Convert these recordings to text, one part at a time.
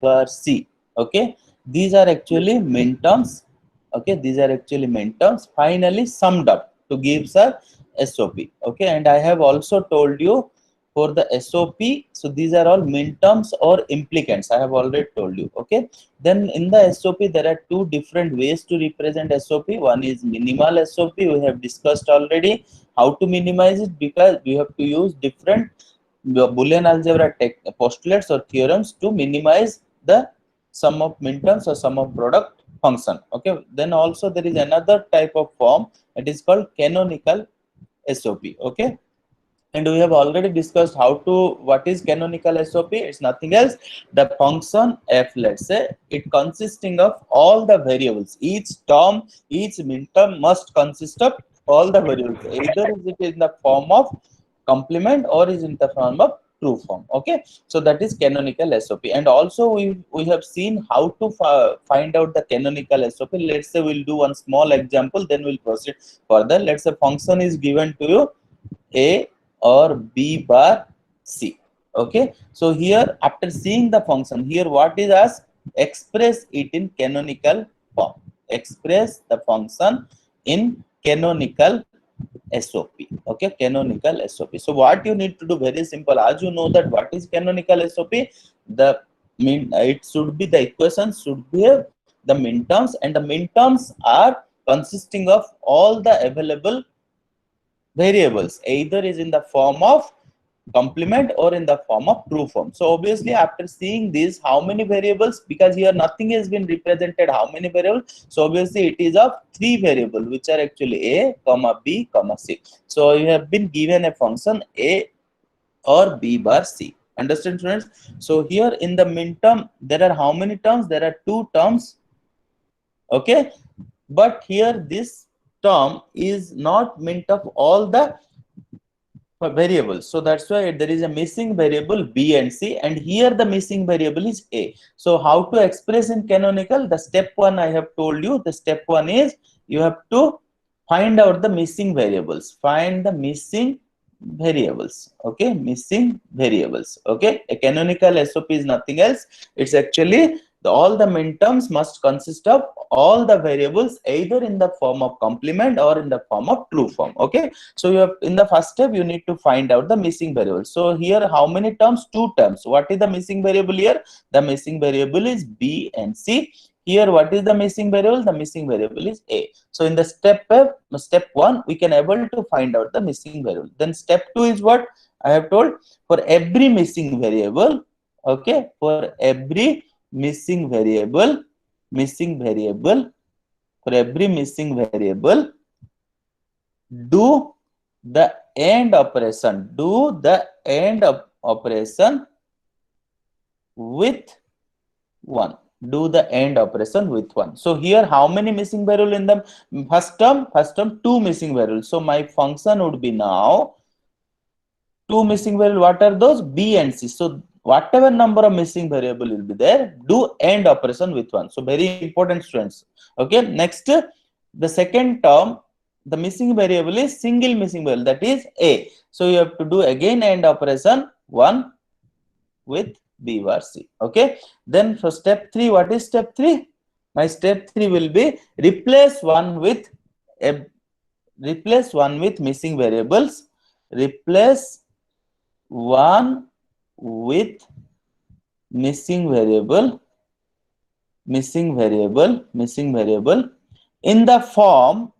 bar, C. Okay, these are actually minterms. Okay, these are actually minterms finally summed up to give a SOP. Okay, and I have also told you for the SOP, so these are all minterms or implicants. I have already told you. Okay, then in the SOP there are two different ways to represent SOP. One is minimal SOP. We have discussed already how to minimize it, because we have to use different Boolean algebra postulates or theorems to minimize the sum of minterms or sum of product function. Okay, then also there is another type of form, it is called canonical SOP. Okay, and we have already discussed how to, what is canonical SOP. It's nothing else, the function f, let's say, it consisting of all the variables. Each term, each minterm must consist of all the variables, either is it in the form of complement or is in the form of true form. Okay, so that is canonical SOP. And also we have seen how to find out the canonical SOP. Let's say we'll do one small example, then we'll proceed further. Let's say function is given to you a or b bar c. Okay, so here after seeing the function, here what is asked, express it in canonical form, express the function in canonical SOP. Okay, canonical SOP. So what you need to do, very simple, as you know that what is canonical SOP, the it should be, the equation should be the minterms, and the minterms are consisting of all the available variables, either is in the form of complement or in the form of true form. So obviously after seeing this, how many variables, because here nothing has been represented, how many variables, so obviously it is of three variables, which are actually a comma b comma c. So you have been given a function a or b bar c. Understand, students? So here in the minterm there are how many terms, there are two terms. Okay, but here this term is not meant of all the variables, so that's why there is a missing variable b and c, and here the missing variable is a. So how to express in canonical, the step one I have told you, the step one is you have to find out the missing variables, find the missing variables. Okay, missing variables. Okay, a canonical SOP is nothing else, it's actually all the minterms must consist of all the variables, either in the form of complement or in the form of true form. Okay, so you have, in the first step you need to find out the missing variable. So here how many terms, two terms. What is the missing variable here, the missing variable is b and c. Here what is the missing variable, the missing variable is a. So in the step one we can able to find out the missing variable. Then step two is what I have told, for every missing variable. Okay, for every missing variable, for every missing variable, do the AND operation, do the AND operation with 1, do the AND operation with 1. So here how many missing variable in the first term, two missing variables. So my function would be now two missing variable. What are those, b and c. So whatever number of missing variable will be there, do AND operation with 1. So very important, students. Okay, next the second term, the missing variable is single missing variable, that is a. So you have to do again AND operation 1 with b bar c. Okay, then for step 3, what is step 3? My step 3 will be replace one with missing variables, replace one with missing variable in the form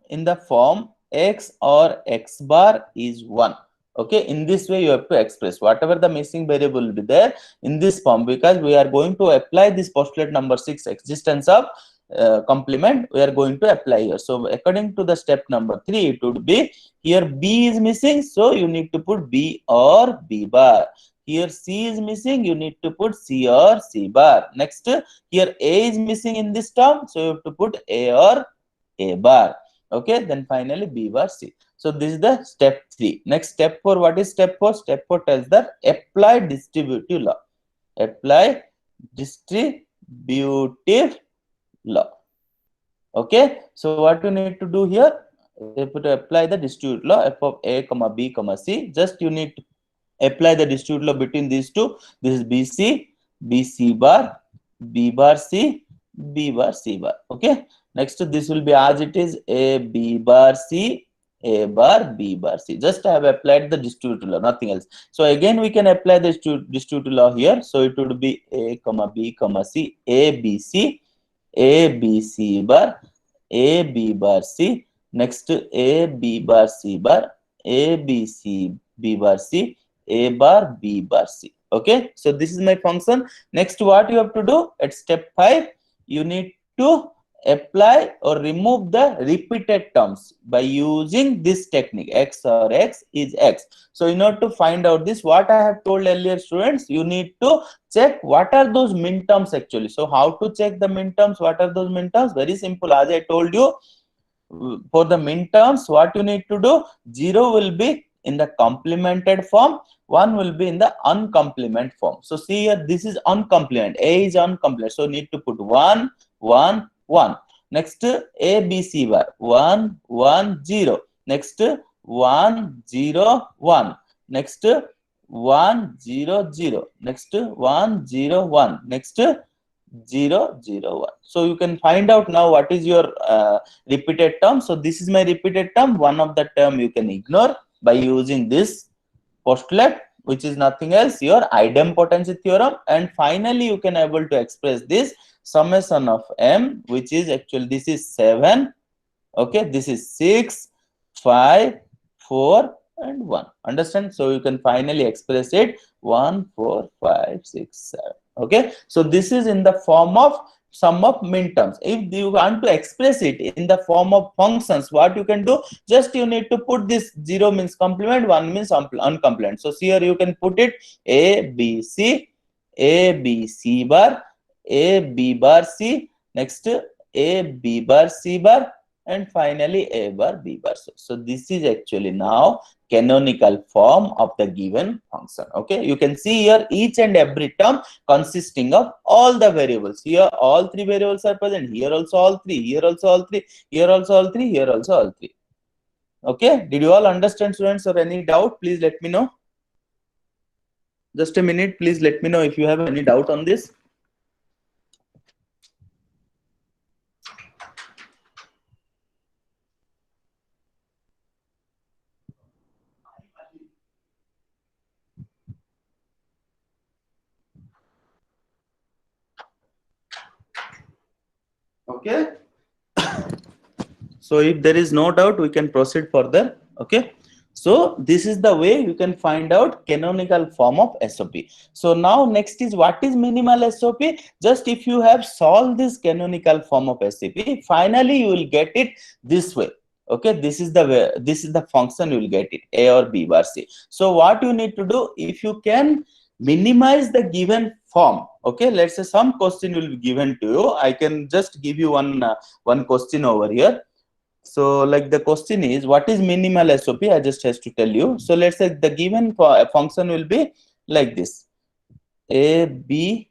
x or x bar is 1. Okay, in this way you have to express whatever the missing variable will be there in this form, because we are going to apply this postulate number 6, existence of complement, we are going to apply here. So according to the step number 3, it would be, here b is missing, so you need to put b or b bar. Here c is missing, you need to put c or c bar. Next, here a is missing in this term, so you have to put a or a bar. Okay, then finally b bar c. So this is the step 3. Next, step 4, what is step 4? Step 4 tells that apply distributive law. Apply distributive law. Okay, so what you need to do here, if you apply the distributive law, f of a comma b comma c, just you need to apply the distributive law between these two. This is bc bar, B bar C, B bar C bar. Okay. Next, this will be as it is, A B bar C, A bar B bar C. Just I have applied the distributive law, nothing else. So again, we can apply the distributive law here. So it would be A comma B comma C, A B C, A B C bar, A B bar C. Next, A B bar C bar, A B C B bar C, A bar B bar C. Okay. So this is my function. Next, what you have to do at step 5, you need to apply or remove the repeated terms by using this technique, x or x is x. So in order to find out this, what I have told earlier, students, you need to check what are those min terms actually. So how to check the min terms? What are those min terms? Very simple. As I told you, for the min terms, what you need to do, 0 will be in the complemented form, 1 will be in the uncomplement form. So see here, this is uncomplement, A is uncomplement, so need to put 1 1 1. Next, A B C bar, 1 1 0. Next, 1 0 1. Next, 1 0 0. Next, 1 0 1. Next, 0 0 1. So you can find out now what is your repeated term. So this is my repeated term. One of the term you can ignore by using this postulate, which is nothing else, your idempotency theorem. And finally you can able to express this summation of m, which is actually, this is 7, okay, this is 6 5 4 and 1. Understand? So you can finally express it 1 4 5 6 7. Okay, so this is in the form of sum of min terms. If you want to express it in the form of functions, what you can do, just you need to put this 0 means complement, 1 means uncomplement. So here you can put it A B C, A B C bar, A B bar C, next A B bar C bar, and finally A bar B bar. So this is actually now canonical form of the given function. Okay, you can see here each and every term consisting of all the variables. Here all 3 variables are present, here also all 3, here also all 3, here also all 3, here also all 3. Okay, did you all understand, students, or any doubt? Please let me know. Just a minute, please let me know if you have any doubt on this. Okay. So if there is no doubt, we can proceed further. Okay. So this is the way you can find out canonical form of SOP. So now next is, what is minimal SOP? Just if you have solved this canonical form of SOP, finally you will get it this way. Okay, this is the way, this is the function you will get it, A or B bar C. So what you need to do, if you can minimize the given form, okay, let's say some question will be given to you. I can just give you one question over here. So like the question is, what is minimal SOP? I just has to tell you. So let's say the given function will be like this, A B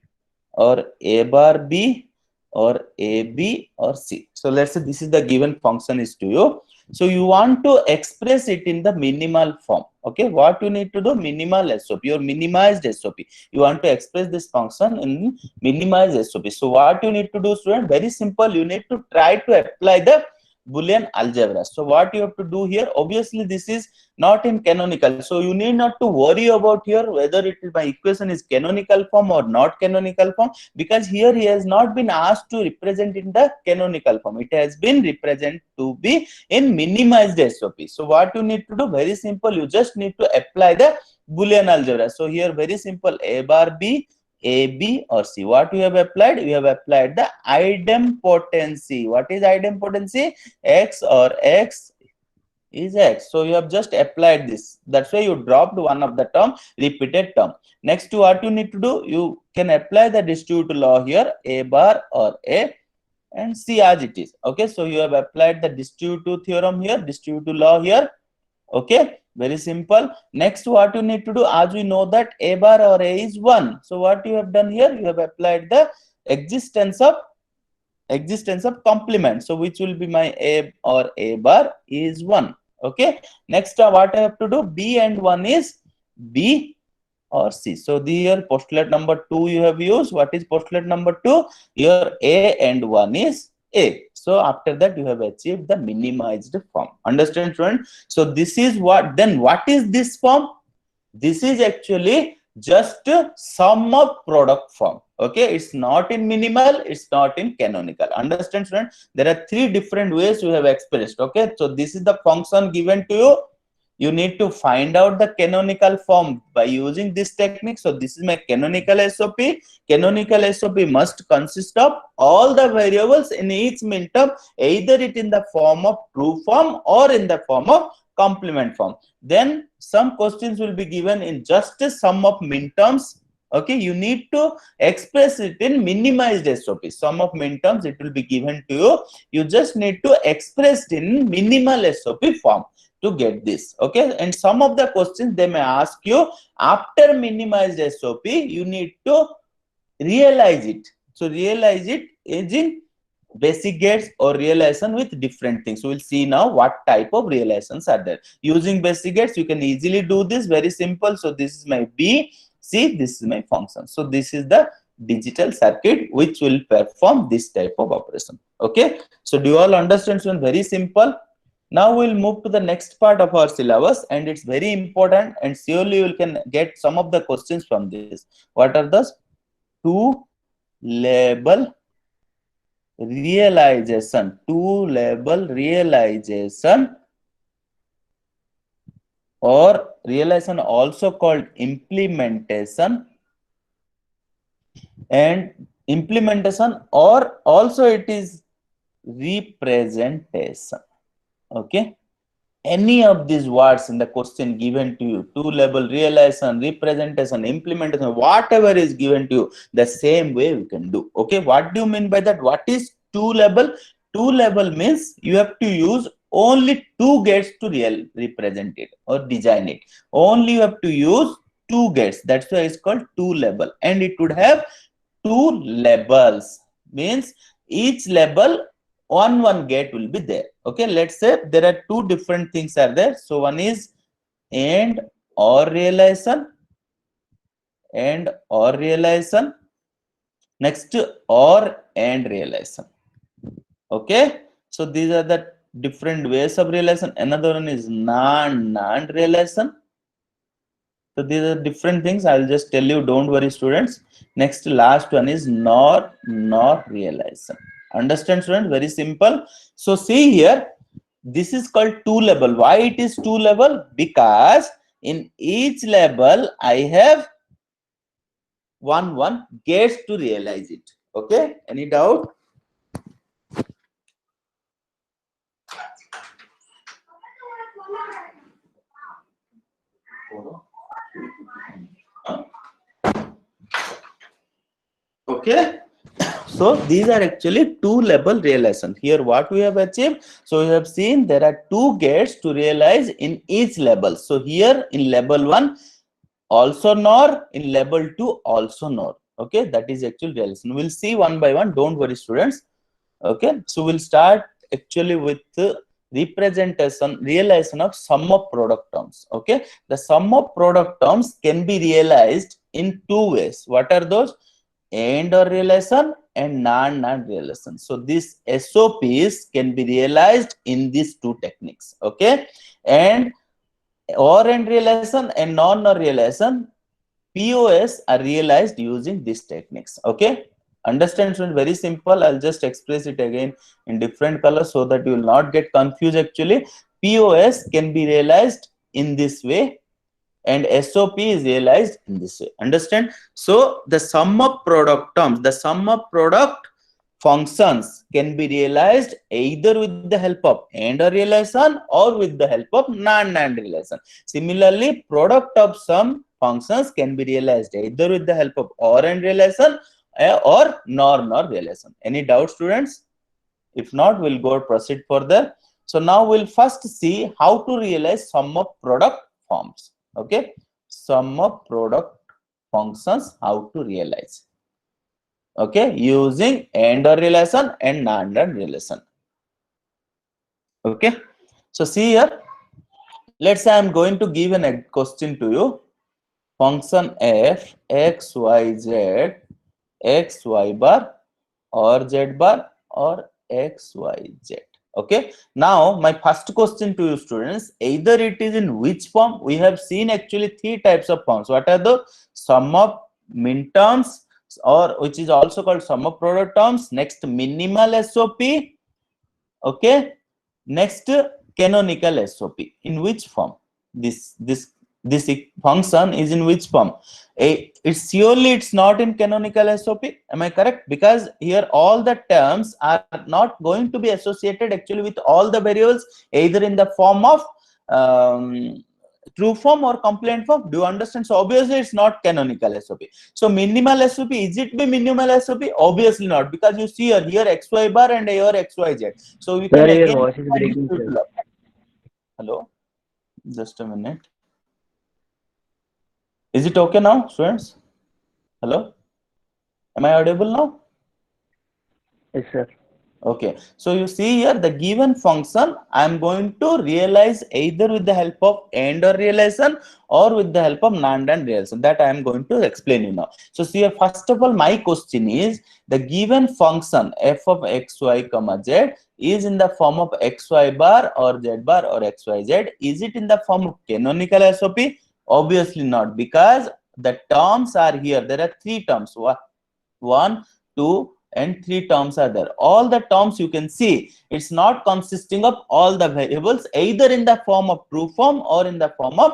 or A bar B or A B or C. So let's say this is the given function is to you. So you want to express it in the minimal form. Okay, what you need to do, minimal SOP or minimized SOP. You want to express this function in minimized SOP. So what you need to do, student, very simple. You need to try to apply the Boolean algebra. So what you have to do here, obviously this is not in canonical, so you need not to worry about here whether it is, my equation is canonical form or not canonical form, because here he has not been asked to represent in the canonical form. It has been represented to be in minimized SOP. So what you need to do, very simple, you just need to apply the Boolean algebra. So here very simple, A bar B, A, B or C. What we have applied? We have applied the idempotency. What is idempotency? X or X is X. So you have just applied this. That's why you dropped one of the term, repeated term. Next, what you need to do, you can apply the distributive law here, A bar or A, and see as it is. Okay, so you have applied the distributive theorem here, distributive law here. Okay, very simple. Next, what you need to do, as we know that A bar or A is 1. So what you have done here, you have applied the existence of complement. So which will be my A or A bar is 1. Okay. Next, what I have to do, B and 1 is B. or C. So here postulate number 2 you have used. What is postulate number 2? Your A and 1 is A. So after that you have achieved the minimized form. Understand, student? So this is what, then what is this form? This is actually just sum of product form. Okay, it's not in minimal, it's not in canonical. Understand, student? There are three different ways you have expressed. Okay, so this is the function given to you. You need to find out the canonical form by using this technique. So this is my canonical SOP. Canonical SOP must consist of all the variables in each minterm, either it in the form of true form or in the form of complement form. Then some questions will be given in just a sum of minterms. Okay, you need to express it in minimized SOP. Sum of minterms, it will be given to you. You just need to express in minimal SOP form to get this. Okay, and some of the questions they may ask you after minimized SOP, you need to realize it. So realize it is in basic gates or realization with different things. So we'll see now what type of realizations are there. Using basic gates, you can easily do this, very simple. So this is my B, C, this is my function. So this is the digital circuit which will perform this type of operation. Okay, so do you all understand? So very simple. Now we'll move to the next part of our syllabus, and it's very important, and surely you can get some of the questions from this. What are those? Two level realization, two level realization, or realization also called implementation, and implementation, or also it is representation. Okay, any of these words in the question given to you, two level realization, representation, implementation, whatever is given to you, the same way we can do. Okay, what do you mean by that? What is two level? Two level means you have to use only two gates to represent it or design it. Only you have to use two gates. That's why it's called two level, and it would have two levels. Means each level one gate will be there. Okay, let's say there are two different things are there. So one is and or realization, and or realization. Next, or and realization. Okay, so these are the different ways of realization. Another one is non realization. So these are different things. I'll just tell you, don't worry, students. Next, last one is nor realization. Understand, students? Very simple. So see here, this is called two level. Why it is two level? Because in each level I have one gates to realize it. Okay, any doubt? Okay, so these are actually two level realization. Here what we have achieved, so you have seen there are two gates to realize in each level. So here in level 1 also nor, in level 2 also nor. Okay, that is actual realization. We'll see one by one, don't worry, students. Okay, so we'll start actually with the realization of sum of product terms. Okay, the sum of product terms can be realized in two ways. What are those? And or realization and non realization. So these SOPs can be realized in these two techniques. Okay, and or and realization and non or realization, POS are realized using these techniques. Okay, understand, student? Very simple. I'll just express it again in different colors so that you will not get confused. Actually, POS can be realized in this way, and SOP is realized in this way. Understand? So the sum of product terms, the sum of product functions can be realized either with the help of and or realization or with the help of non realization. Similarly, product of some functions can be realized either with the help of or and realization or nor realization. Any doubt, students? If not, we'll go proceed further. So now we'll first see how to realize sum of product forms. Okay, sum of product functions, how to realize. Okay, using and or relation and non relation. Okay, so see here, let's say I'm going to give a question to you. function f x y z x y bar or z bar or x y z. Okay, now my first question to you students, either it is in which form. We have seen actually three types of forms. What are the? Sum of min terms, or which is also called sum of product terms. Next, minimal SOP. Okay, next, canonical SOP. In which form this function is in which form? It's surely it's not in canonical SOP. Am I correct? Because here all the terms are not going to be associated actually with all the variables, either in the form of true form or complement form. Do you understand? So obviously it's not canonical SOP. So minimal SOP, is it be minimal SOP? Obviously not, because you see here xy bar and here xyz. So we Sir, can your again. voice is breaking, sir. Hello, just a minute. Is it okay now, students? Hello, am I audible now? Yes, sir. Okay, so you see here the given function I am going to realize either with the help of AND or realization, or with the help of NAND and realization. That I am going to explain you now. So see here, first of all, my question is the given function f of xy comma z is in the form of xy bar or z bar or xyz. Is it in the form of canonical SOP? Obviously not, because the terms are here. There are three terms. One, two, and three terms are there. All the terms you can see, it's not consisting of all the variables, either in the form of true form or in the form of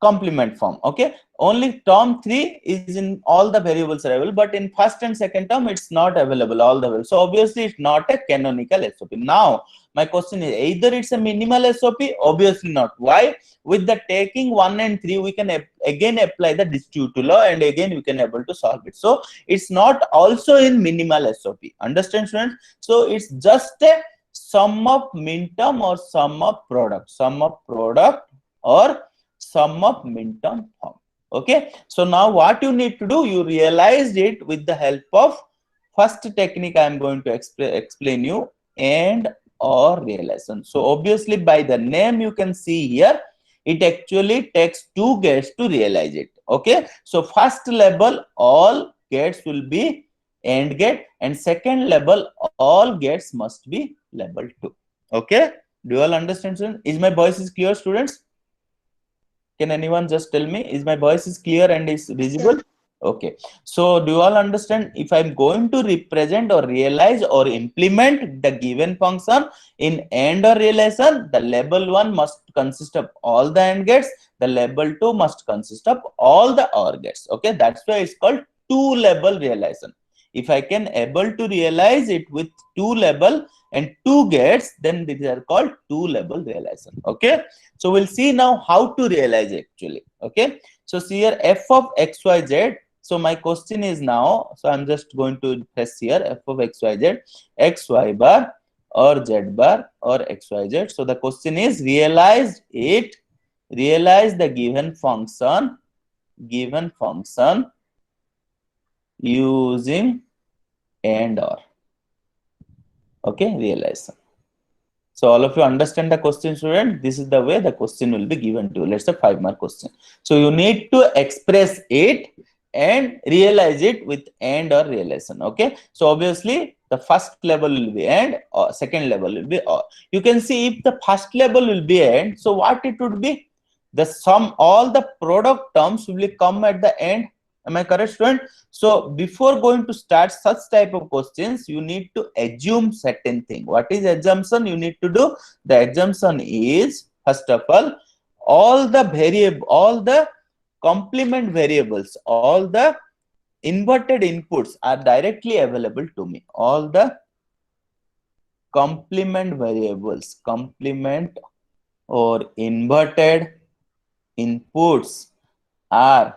complement form. Okay, only term 3 is in all the variables available, but in first and second term it's not available all the way. So obviously it's not a canonical SOP. Now my question is, either it's a minimal SOP? Obviously not. Why? With the taking 1 and 3, we can again apply the distributive law, and again we can able to solve it. So it's not also in minimal SOP. Understand, students? So it's just a sum of min term or sum of product, or sum of min term form. Okay, so now what you need to do, you realized it with the help of first technique I am going to explain you, and or realization. So obviously by the name you can see here, it actually takes two gates to realize it. Okay, so first level all gates will be AND gate, and second level all gates must be level 2. Okay, do you all understand, students? Is my voice is clear, students? Can anyone just tell me, is my voice is clear and is visible? Okay, so do you all understand, if I'm going to represent or realize or implement the given function in AND or realization, the level 1 must consist of all the AND gates, the level 2 must consist of all the OR gates. Okay, that's why it's called two level realization. If I can able to realize it with two level and two gates, then these are called two level realization. Okay, so we'll see now how to realize actually. Okay, so see here f of xyz. So my question is now, so I'm just going to press here f of xyz, xy bar or z bar or xyz. So the question is, realize the given function using AND OR. Okay, realization. So all of you understand the question, student? This is the way the question will be given to you. Let's say 5-mark question. So you need to express it and realize it with AND or realization. Okay, so obviously the first level will be AND, or second level will be OR. You can see if the first level will be AND, so what it would be? The sum, all the product terms will come at the end. Am I correct, student? So before going to start such type of questions, you need to assume certain thing. What is assumption you need to do? The assumption is, first of all the variable, all the complement variables, all the inverted inputs are directly available to me. All the complement variables, complement or inverted inputs are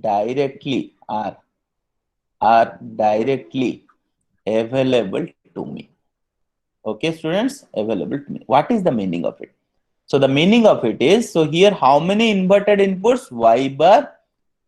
directly available to me. Okay, students, available to me. What is the meaning of it? So the meaning of it is, so here how many inverted inputs? Y bar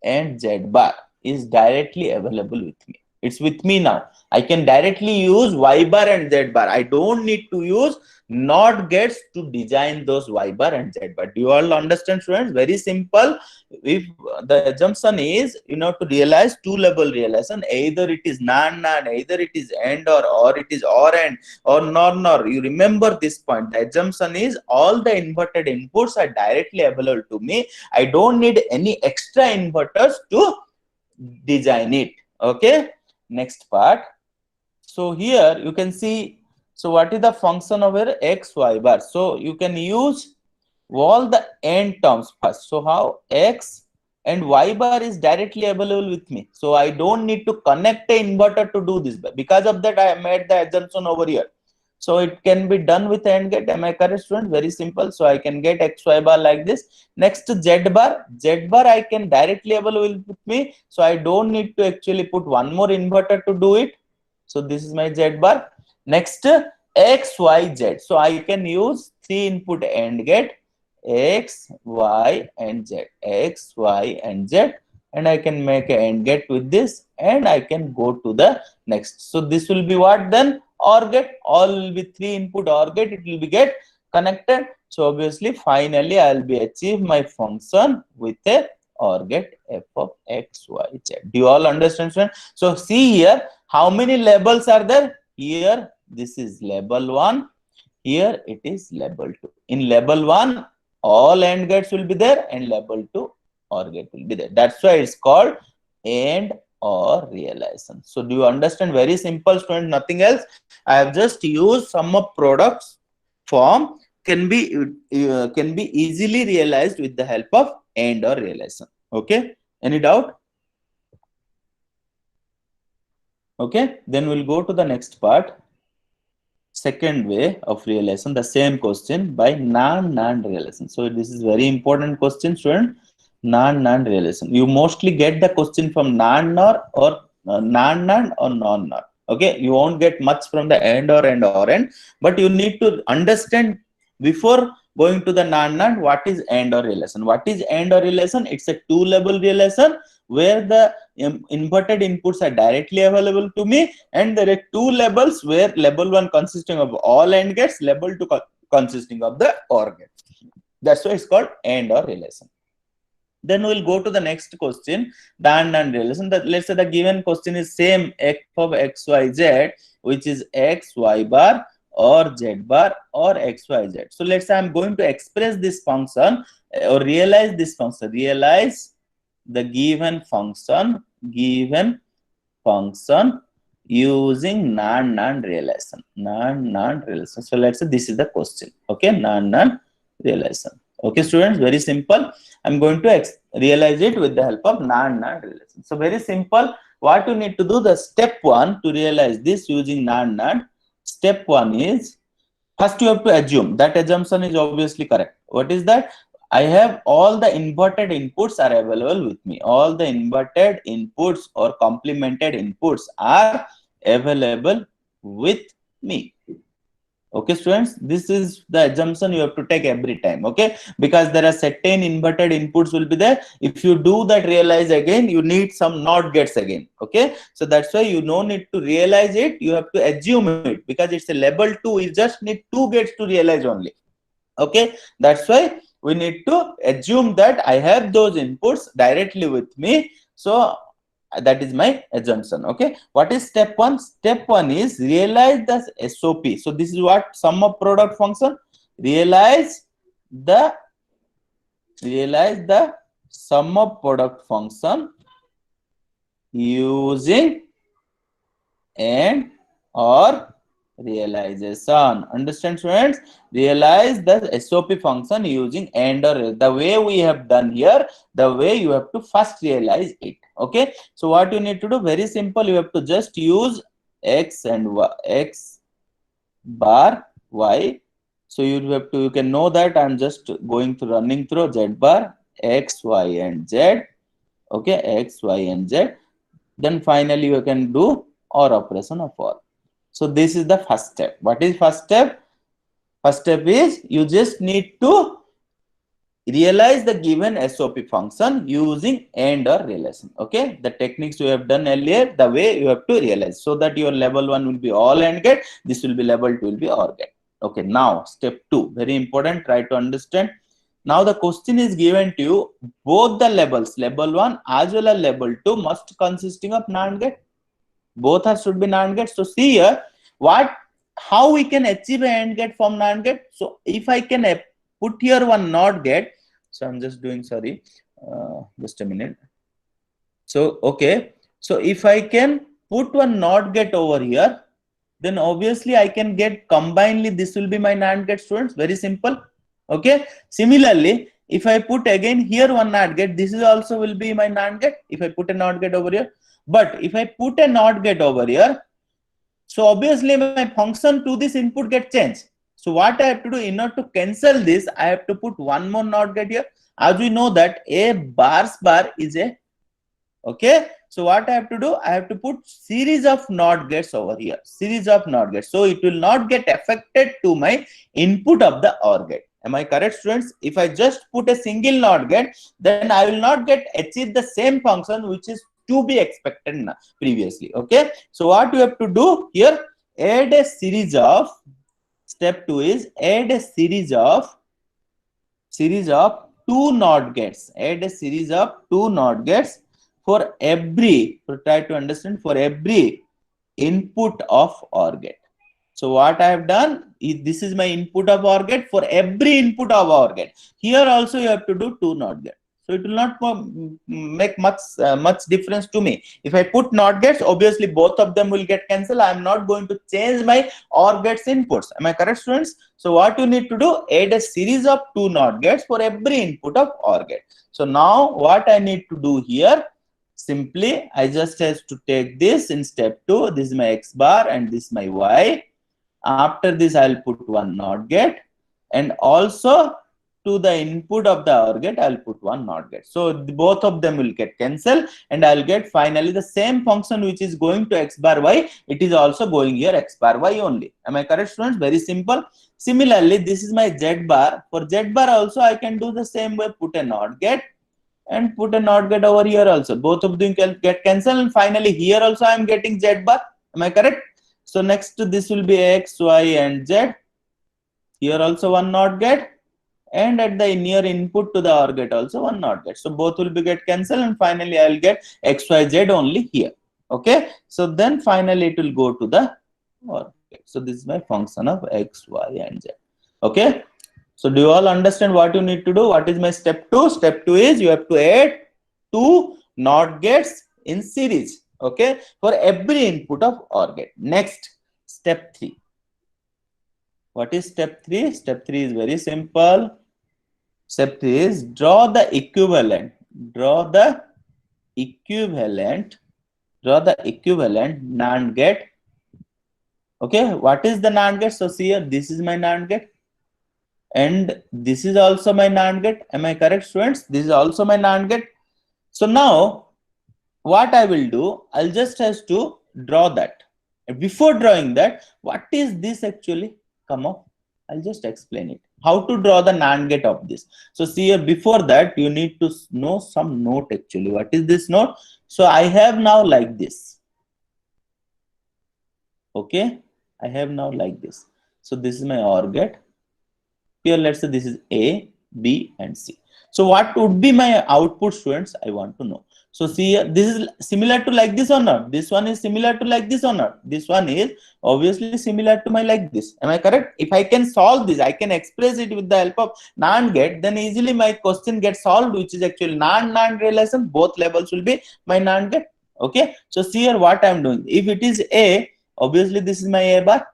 and Z bar is directly available with me. It's with me now. I can directly use y bar and z bar. I don't need to use not gets to design those y bar and z bar. Do you all understand, students? Very simple. If the assumption is, to realize two level realization, either it is NAND, either it is AND or it is OR AND or NOR. You remember this point. The assumption is all the inverted inputs are directly available to me. I don't need any extra inverters to design it. Okay, next part. So here you can see, so what is the function of your x y bar? So you can use all the AND terms first. So how x and y bar is directly available with me, so I don't need to connect a inverter to do this. Because of that, I made the assumption over here. So it can be done with AND gate. Am I correct, student? Very simple. So I can get x y bar like this. Next, z bar I can directly available with me, so I don't need to actually put one more inverter to do it. So this is my z bar. Next, x y z. So I can use 3 input AND gate, x y and z, x y and z, and I can make an AND gate with this, and I can go to the next. So this will be what then? OR gate. All will be 3 input OR gate. It will be get connected. So obviously, finally, I will be achieve my function with a OR gate f of x y z. Do you all understand, students? So see here, how many labels are there? Here, this is label 1. Here it is label 2. In label 1, all AND gates will be there, and label 2 OR gate will be there. That's why it's called AND OR realization. So do you understand? Very simple, student, nothing else. I have just used sum of products form can be easily realized with the help of AND OR realization. Okay, any doubt? Okay, then we'll go to the next part. Second way of realization, the same question by NAND realization. So this is very important question, student. NAND realization. You mostly get the question from NAND NOR or NAND or non-NOR. Okay, you won't get much from the AND or AND, but you need to understand before going to the NAND what is AND OR relation. What is AND OR relation? It's a two-level relation where the inverted inputs are directly available to me, and there are two levels where level 1 consisting of all AND gates, level 2 consisting of the OR gates. That's why it's called AND OR relation. Then we'll go to the next question, the AND relation. Let's say the given question is same f of x y z, which is x y bar or z bar or x y z. So let's say I'm going to express this function or realize this function. Realize the given function using NAND relation. NAND relation. So let's say this is the question. Okay, NAND relation. Okay, students, very simple. I'm going to realize it with the help of NAND relation. So very simple. What you need to do, the step 1 to realize this using NAND. Step 1 is, first you have to assume that assumption is obviously correct. What is that? I have all the inverted inputs are available with me. All the inverted inputs or complemented inputs are available with me. Okay, students, this is the assumption you have to take every time. Okay, because there are certain inverted inputs will be there. If you do that realize again, you need some NOT gates again. Okay, so that's why you no need to realize it. You have to assume it because it's a level 2. You just need 2 gates to realize only. Okay, that's why we need to assume that I have those inputs directly with me. So that is my assumption. Okay, what is step 1? Step 1 is realize the SOP. So this is what sum of product function. Realize the sum of product function using AND OR realization. Understand, students? Realize the SOP function using AND OR. The way we have done here, the way you have to first realize it. Okay, so what you need to do, very simple. You have to just use x and y, x bar y. So you can know that I'm just running through z bar, x, y and z. Okay, x, y and z. Then finally you can do OR operation of OR. So this is the first step. What is first step? First step is you just need to realize the given SOP function using AND or relation. Okay, the techniques we have done earlier, the way you have to realize, so that your level 1 will be all AND gate, this will be level 2 will be OR gate. Okay, now step 2, very important, try to understand. Now the question is given to you, both the levels, level 1 as well as level 2 must consisting of NAND gate. Both are should be NAND gate. So see here, how we can achieve an AND gate from NAND gate. So if I can put here one NOT gate, so I'm just doing, sorry, just a minute. So okay, so if I can put one NOT gate over here, then obviously I can get combinedly, this will be my NAND gate, students, very simple. Okay, similarly, if I put again here one NOT gate, this is also will be my NAND gate if I put a NOT gate over here. But if I put a NOT gate over here, so obviously my function to this input get changed. So what I have to do, in order to cancel this, I have to put one more NOT gate here. As we know that a bar is a, okay, so what I have to do, I have to put series of NOT gates over here, series of NOT gates, so it will not get affected to my input of the OR gate. Am I correct, students? If I just put a single NOT gate, then I will not get achieve the same function which is to be expected previously. Okay, so what you have to do here, add a series of, step 2 is add a series of two NOT gates, add a series of two NOT gates for every, to try to understand, for every input of OR gate. So what I have done is, this is my input of OR gate, for every input of OR gate. Here also you have to do two NOT gates. So it will not make much difference to me. If I put NOT gates, obviously both of them will get cancelled. I am not going to change my OR gates inputs. Am I correct, students? So what you need to do, add a series of two NOT gates for every input of OR gate. So now what I need to do here, simply I just has to take this in step 2. This is my X bar and this is my Y. After this I'll put one NOT gate, and also to the input of the OR gate I'll put one NOT gate. So both of them will get cancelled, and I'll get finally the same function which is going to X bar Y, it is also going here X bar Y only. Am I correct, students? Very simple. Similarly, this is my Z bar. For Z bar also I can do the same way, put a NOT gate and put a NOT gate over here also. Both of them can get cancelled, and finally here also I am getting Z bar. Am I correct? So next to this will be X, Y and Z. Here also one NOT gate, and at the near input to the OR gate also one NOT gate. So both will be get cancelled, and finally I will get X, Y, Z only here. Okay. So then finally it will go to the OR gate. So this is my function of X, Y and Z. Okay. So do you all understand what you need to do? What is my step 2? Step 2 is you have to add two NOT gates in series. Okay, for every input of OR gate. Next, step 3. What is step 3? Step 3 is very simple. Step 3 is draw the equivalent NAND gate. Okay, what is the NAND gate? So see here, this is my NAND gate, and this is also my NAND gate. Am I correct, students? This is also my NAND gate. So now what I will do, I'll just has to draw that. And before drawing that, what is this actually come up? I'll just explain it. How to draw the NAND gate of this. So see here, before that you need to know some note actually. What is this note? So I have now like this. Okay, I have now like this. So this is my OR gate. Here let's say this is A, B and C. So what would be my output, students? I want to know. So see here, this is similar to like this or not? This one is similar to like this or not? This one is obviously similar to my like this. Am I correct? If I can solve this, I can express it with the help of NAND gate, then easily my question gets solved, which is actually NAND relation. Both levels will be my NAND gate. Okay. So see here what I am doing. If it is A, obviously this is my A bar.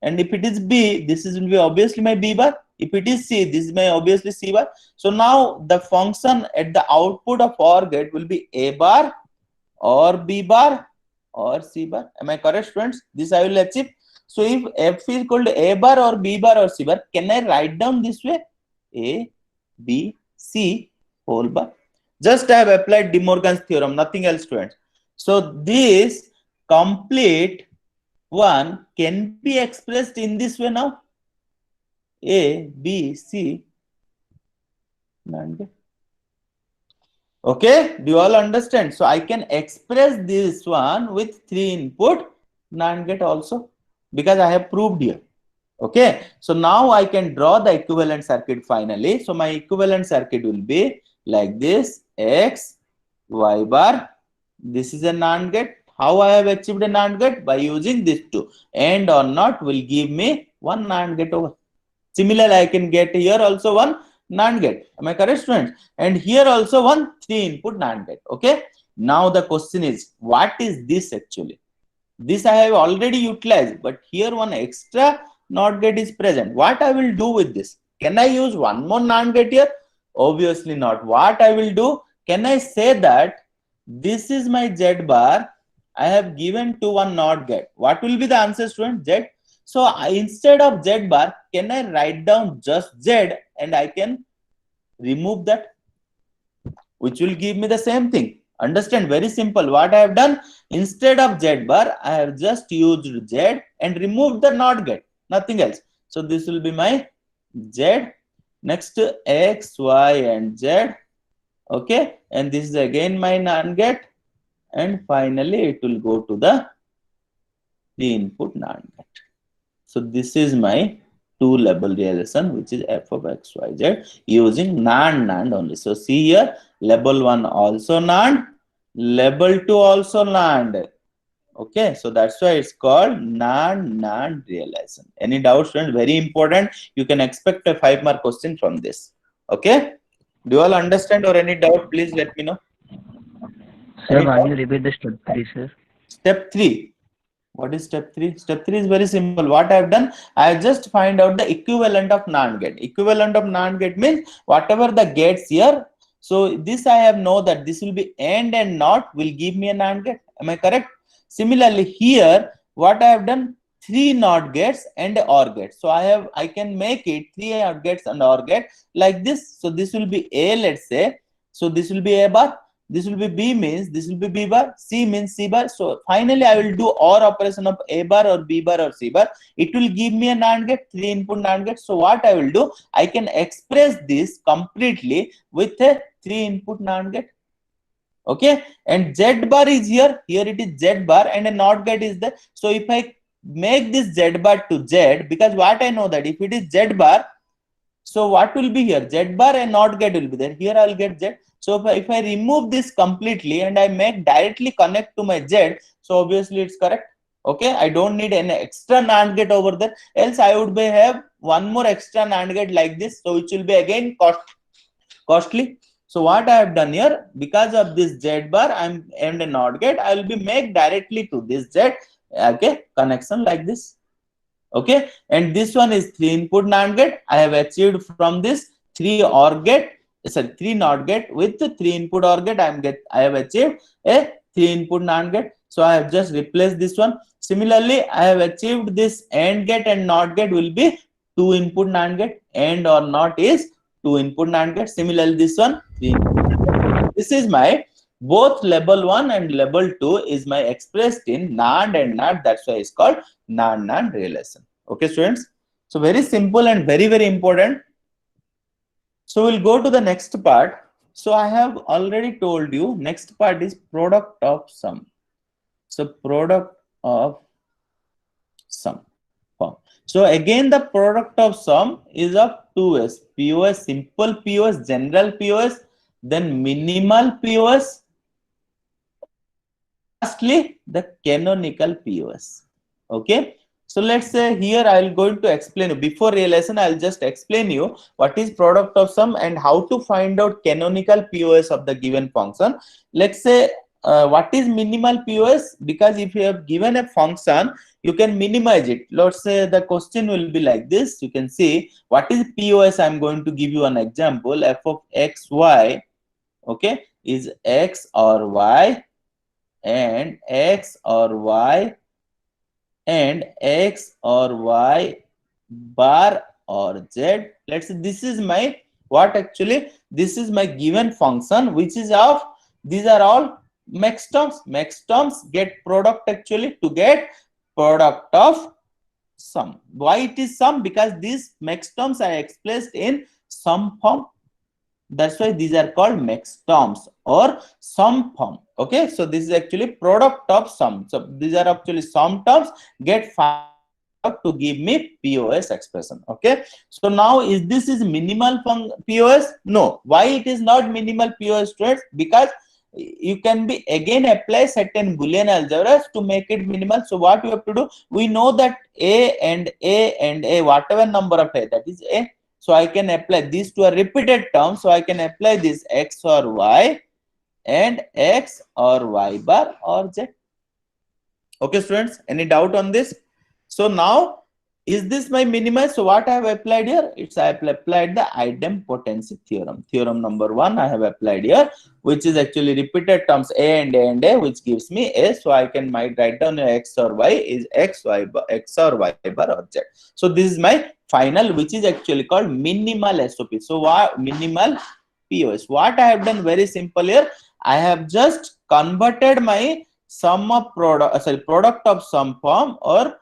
And if it is B, this will be obviously my B bar. If it is C, this is my obviously C bar. So now the function at the output of OR gate will be A bar or B bar or C bar. Am I correct, friends? This I will achieve. So if F is equal to A bar or B bar or C bar, can I write down this way? A, B, C whole bar. Just I have applied De Morgan's theorem, nothing else, friends. So this complete one can be expressed in this way now. A, B, C NAND gate. Okay, do you all understand? So I can express this one with 3 input NAND gate also, because I have proved here. Okay, so now I can draw the equivalent circuit finally. So my equivalent circuit will be like this: X, Y bar. This is a NAND gate. How I have achieved a NAND gate? By using these two. AND or NOT will give me one NAND gate over. Similarly, I can get here also one NAND gate. Am I correct, students? And here also one 3 input NAND gate. Okay. Now the question is, what is this actually? This I have already utilized, but here one extra NOT gate is present. What I will do with this? Can I use one more NAND gate here? Obviously not. What I will do? Can I say that this is my Z bar? I have given to one NOT gate. What will be the answer, student? Z. So instead of Z bar, can I write down just Z and I can remove that, which will give me the same thing? Understand? Very simple. What I have done, instead of Z bar, I have just used Z and removed the NOT gate, nothing else. So this will be my Z. Next, X, Y, and Z. Okay, and this is again my NAND gate, and finally it will go to the 3 input NAND gate. So this is my 2 level realization, which is f of x, y, z using NAND only. So see here, level 1 also NAND, level 2 also NAND. Okay, so that's why it's called NAND realization. Any doubt, student? Very important. You can expect a 5-mark question from this. Okay, do you all understand, or any doubt? Please let me know. Sir, can you repeat the step 3, sir? Step 3. What is step 3? Step 3 is very simple. What I have done, I have just find out the equivalent of NAND gate. Equivalent of NAND gate means whatever the gates here. So this I have know that this will be AND and NOT will give me a NAND gate. Am I correct? Similarly here, what I have done, 3 NOT gates and OR gate. So I can make it 3 NOT gates and OR gate like this. So this will be A, let's say. So this will be A bar. This will be B, means this will be B bar, C means C bar. So finally I will do OR operation of A bar or B bar or C bar. It will give me a NAND gate, 3 input NAND gate. So what I will do, I can express this completely with a 3 input NAND gate. Okay, and Z bar is here it is Z bar, and a NOT gate is there. So if I make this Z bar to Z, because what I know that if it is Z bar, so what will be here? Z bar and NOT gate will be there. Here I will get Z. So if I remove this completely and I make directly connect to my Z, so obviously it's correct. Okay, I don't need an extra NAND gate over there. Else I would have one more extra NAND gate like this. So it will be again costly. So what I have done here, because of this Z bar and a NOT gate, I will be make directly to this Z. Okay, connection like this. Okay, and this one is 3 input NAND gate. I have achieved from this 3 OR gate, sorry, 3 NOT gate with 3 input OR gate. I have achieved a 3 input NAND gate. So I have just replaced this one. Similarly, I have achieved this AND gate and NOT gate will be 2 input NAND gate. AND or NOT is 2 input NAND gate. Similarly, this one 3 input NAND gate. This is my both level 1 and level 2 is my expressed in NAND and NOT. That's why it's called NAND realization. Okay, students. So very simple and very, very important. So we'll go to the next part. So I have already told you next part is product of sum. So product of sum. So again, the product of sum is of 2s: POS, simple POS, general POS, then minimal POS, lastly the canonical POS. Okay, so let's say here I'll going to explain you. Before realization, I'll just explain you what is product of sum and how to find out canonical POS of the given function. Let's say what is minimal POS, because if you have given a function, you can minimize it. Let's say the question will be like this. You can see what is POS. I'm going to give you an example. F of x, y, okay, is x or y, and x or y, and x or y bar or z. Let's say this is my what actually, this is my given function, which is of, these are all max terms. Max terms get product actually to get product of sum. Why it is sum? Because these max terms are expressed in sum form. That's why these are called mixed terms or sum form. Okay, so this is actually product of sum. So these are actually sum terms get found out to give me POS expression. Okay, so now is this is minimal POS? No. Why it is not minimal POS, students? Because you can be again apply certain Boolean algebras to make it minimal. So what you have to do? We know that a whatever number of a, that is a. So I can apply these to a repeated term. So I can apply this x or y and x or y bar or z. Okay, students, any doubt on this? So now, is this my minimum? So what I have applied here? It's I have applied the idempotency theorem. Theorem number 1 I have applied here, which is actually repeated terms a and a, which gives me a. So I can might write down x or y is x, y bar, x or y bar or z. So this is my final, which is actually called minimal SOP. So what minimal POS? What I have done very simple here. I have just converted my sum of product of sum form or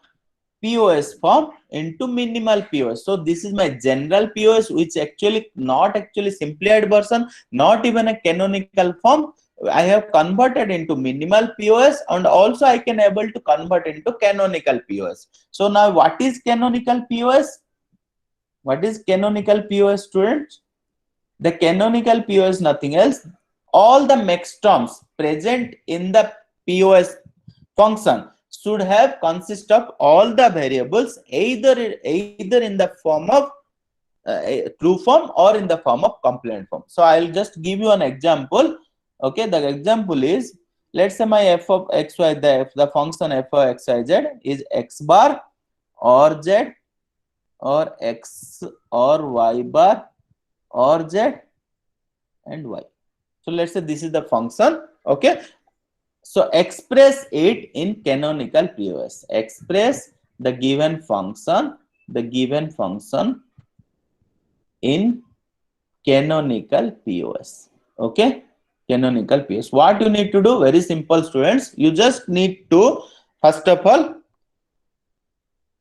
POS form into minimal POS. So this is my general POS, which actually not actually simplified version, not even a canonical form. I have converted into minimal POS, and also I can able to convert into canonical POS. So now what is canonical POS? What is canonical POS, students? The canonical POS nothing else. All the max terms present in the POS function should have consist of all the variables either in the form of true form or in the form of complement form. So I'll just give you an example. Okay, the example is, let's say my f of xy, the function f of xyz is x bar or z or x or y bar or z and y. So let's say this is the function. Okay, so express it in canonical POS. Express the given function in canonical POS. Okay, canonical POS. What you need to do? Very simple, students. You just need to first of all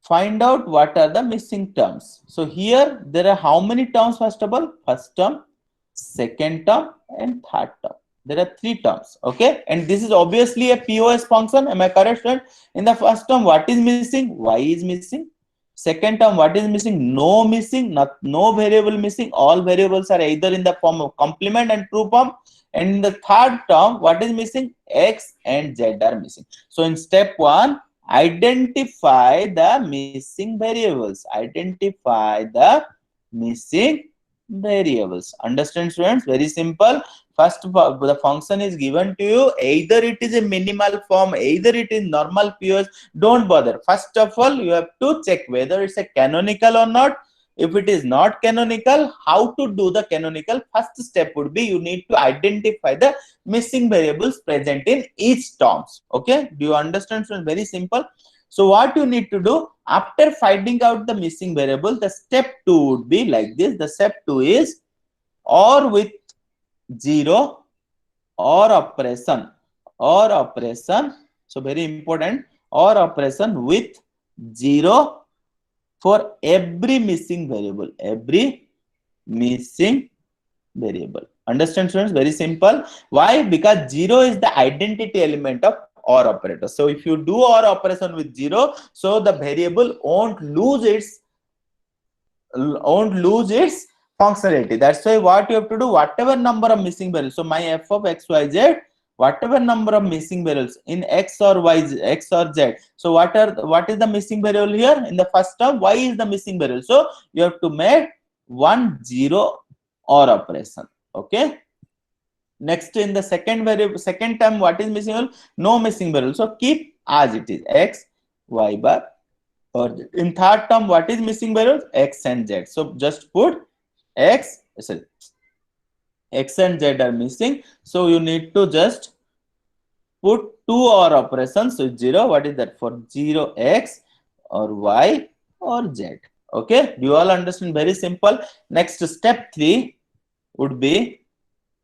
find out what are the missing terms. So here there are how many terms? First of all, first term, second term, and third term. There are 3 terms. Okay, and this is obviously a POS function. Am I correct, student? In the first term, what is missing? Y is missing. Second term, what is missing? No missing, no variable missing. All variables are either in the form of complement and true form. And in the third term, what is missing? X and Z are missing. So in step 1, identify the missing variables. Identify the missing variables. Understand, students? Very simple. First, the function is given to you. Either it is a minimal form, either it is normal POS. Don't bother. First of all, you have to check whether it's a canonical or not. If it is not canonical, how to do the canonical? First step would be you need to identify the missing variables present in each terms. Okay, do you understand? So very simple. So what you need to do after finding out the missing variable, the step 2 would be like this. The step 2 is or with 0 or operation. So very important, or operation with 0 for every missing variable. Every missing variable. Understand, students? Very simple. Why? Because 0 is the identity element of OR operator. So if you do OR operation with 0, so the variable won't lose its functionality. That's why what you have to do, whatever number of missing variables. So my f of xyz, whatever number of missing variables in x or y, x or z. So what is the missing variable here? In the first term, y is the missing variable. So you have to make 1 0 OR operation. Okay. Next, in the second term, what is missing? No missing variable. So keep as it is, x, y bar, or in third term, what is missing variables? X and z. So just put x and z are missing. So you need to just put 2 OR operations. So 0, what is that? For 0x or y or z. Okay, do you all understand? Very simple. Next, step 3 would be,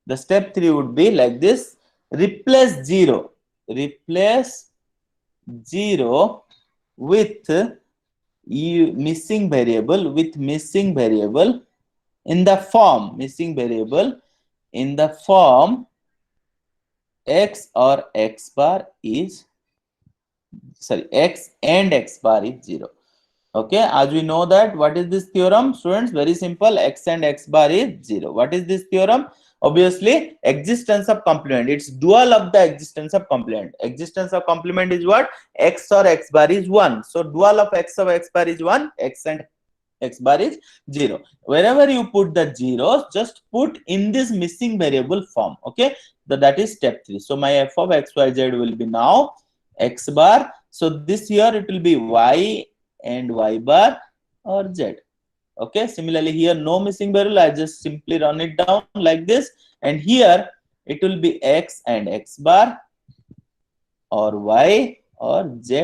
the step 3 would be like this. Replace 0 with missing variable in the form, missing variable in the form x or x bar is, sorry, x and x bar is 0. Okay, as we know that, what is this theorem, students? Very simple, x and x bar is 0. What is this theorem? Obviously, existence of complement. It's dual of the existence of complement. Existence of complement is what? X or x bar is 1. So dual of x bar is 1, x and x bar is 0. Wherever you put the zeros, just put in this missing variable form. Okay, so that is step 3. So my f of xyz will be now x bar. So this here it will be y and y bar or z. Okay, similarly here no missing variable, I just simply run it down like this, and here it will be x and x bar or y or z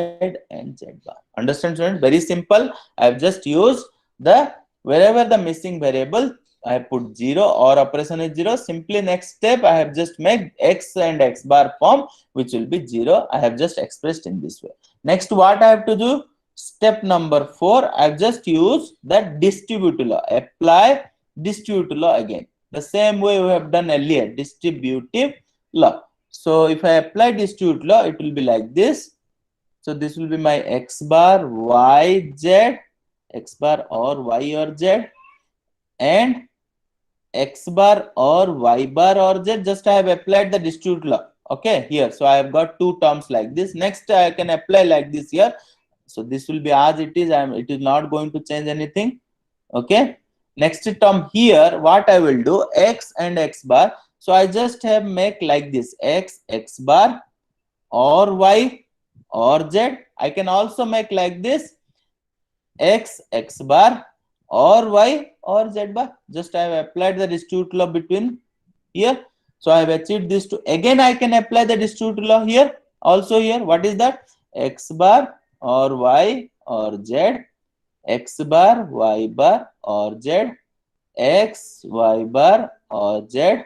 and z bar. Understand, students? Very simple. I have just used the, wherever the missing variable I have put 0 or operation is 0, simply next step I have just made x and x bar form, which will be 0. I have just expressed in this way. Next, what I have to do? Step number 4, I have just used the distributive law. Apply distributive law again. The same way we have done earlier, distributive law. So if I apply distributive law, it will be like this. So this will be my x bar y z, x bar or y or z, and x bar or y bar or z. Just I have applied the distributive law. Okay, here. So I have got two terms like this. Next, I can apply like this here. So this will be as it is. It is not going to change anything. Okay. Next term here, what I will do, x and x bar. So I just have make like this, x bar or y or z. I can also make like this, x bar or y or z bar. Just I have applied the distributive law between here. So I have achieved this to, again I can apply the distributive law here. Also here, what is that? X bar or y or z, x bar, y bar or z, x, y bar or z,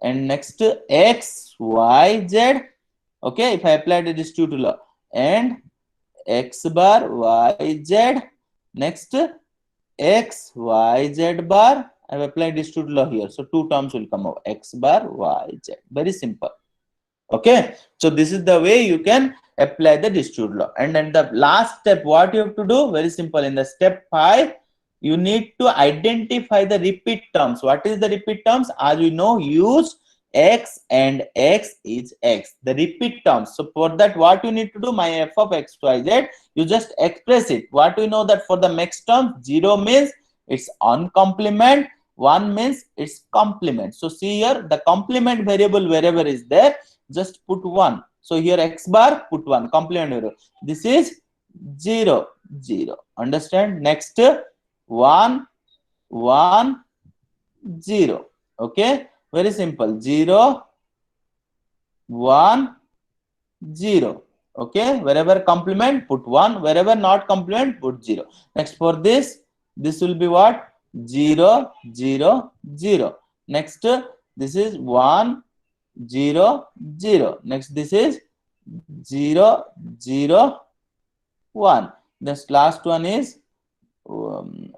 and next x, y, z. Okay, if I apply the distributive law, and x bar, y, z, next x, y, z bar, I have applied distributive law here. So two terms will come out, x bar, y, z. Very simple. Okay, so this is the way you can apply the distributive law. And then the last step, what you have to do? Very simple. In the step 5, you need to identify the repeat terms. What is the repeat terms? As we know, use x and x is x, the repeat terms. So for that, what you need to do? My f of x, y, z, you just express it. What we know that for the next term, 0 means it's on complement, 1 means it's complement. So see here, the complement variable wherever is there, just put 1. So here x bar, put 1, complement variable. This is 0, 0. Understand? Next, 1, 1, 0. Okay, very simple. 0, 1, 0. Okay, wherever complement, put 1. Wherever not complement, put 0. Next, for this will be what? 0, 0, 0. Next, this is 1, 0, 0. Next, this is 0, 0, 1. This last one is 1,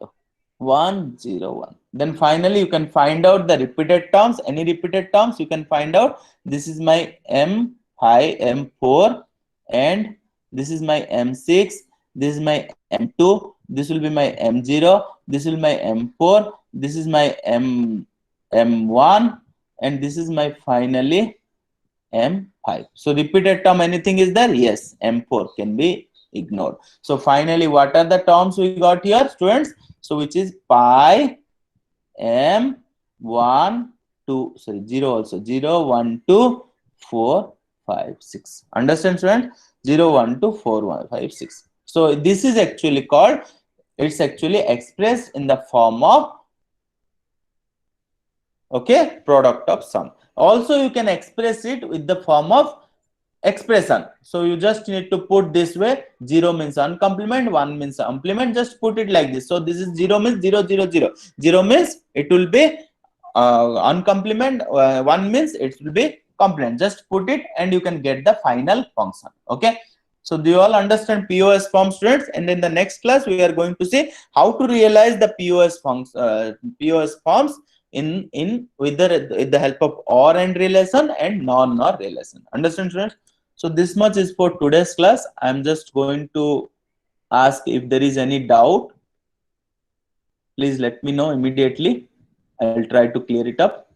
0, 1. Then finally, you can find out the repeated terms. Any repeated terms you can find out. This is my M5, M4, and this is my M6. This is my M2. This will be my M0. This will be my M4. This is my M1, and this is my finally M5. So repeated term, anything is there? Yes, M4 can be ignored. So finally, what are the terms we got here, students? So which is pi M1 2, sorry, 0 also, 0, 1, 2, 4, 5, 6. Understand, student? 0, 1, 2, 4, 1, 5, 6. So this is actually called, it's actually expressed in the form of, okay, product of sum. Also, you can express it with the form of expression. So you just need to put this way, 0 means uncomplement, 1 means complement, just put it like this. So this is 0 means 0, 0, 0. 0 means it will be uncomplement, 1 means it will be complement. Just put it and you can get the final function. Okay. So do you all understand POS form, students? And in the next class, we are going to see how to realize the POS forms in with the help of OR and relation and non-OR relation. Understand, students? So this much is for today's class. I'm just going to ask if there is any doubt. Please let me know immediately. I'll try to clear it up.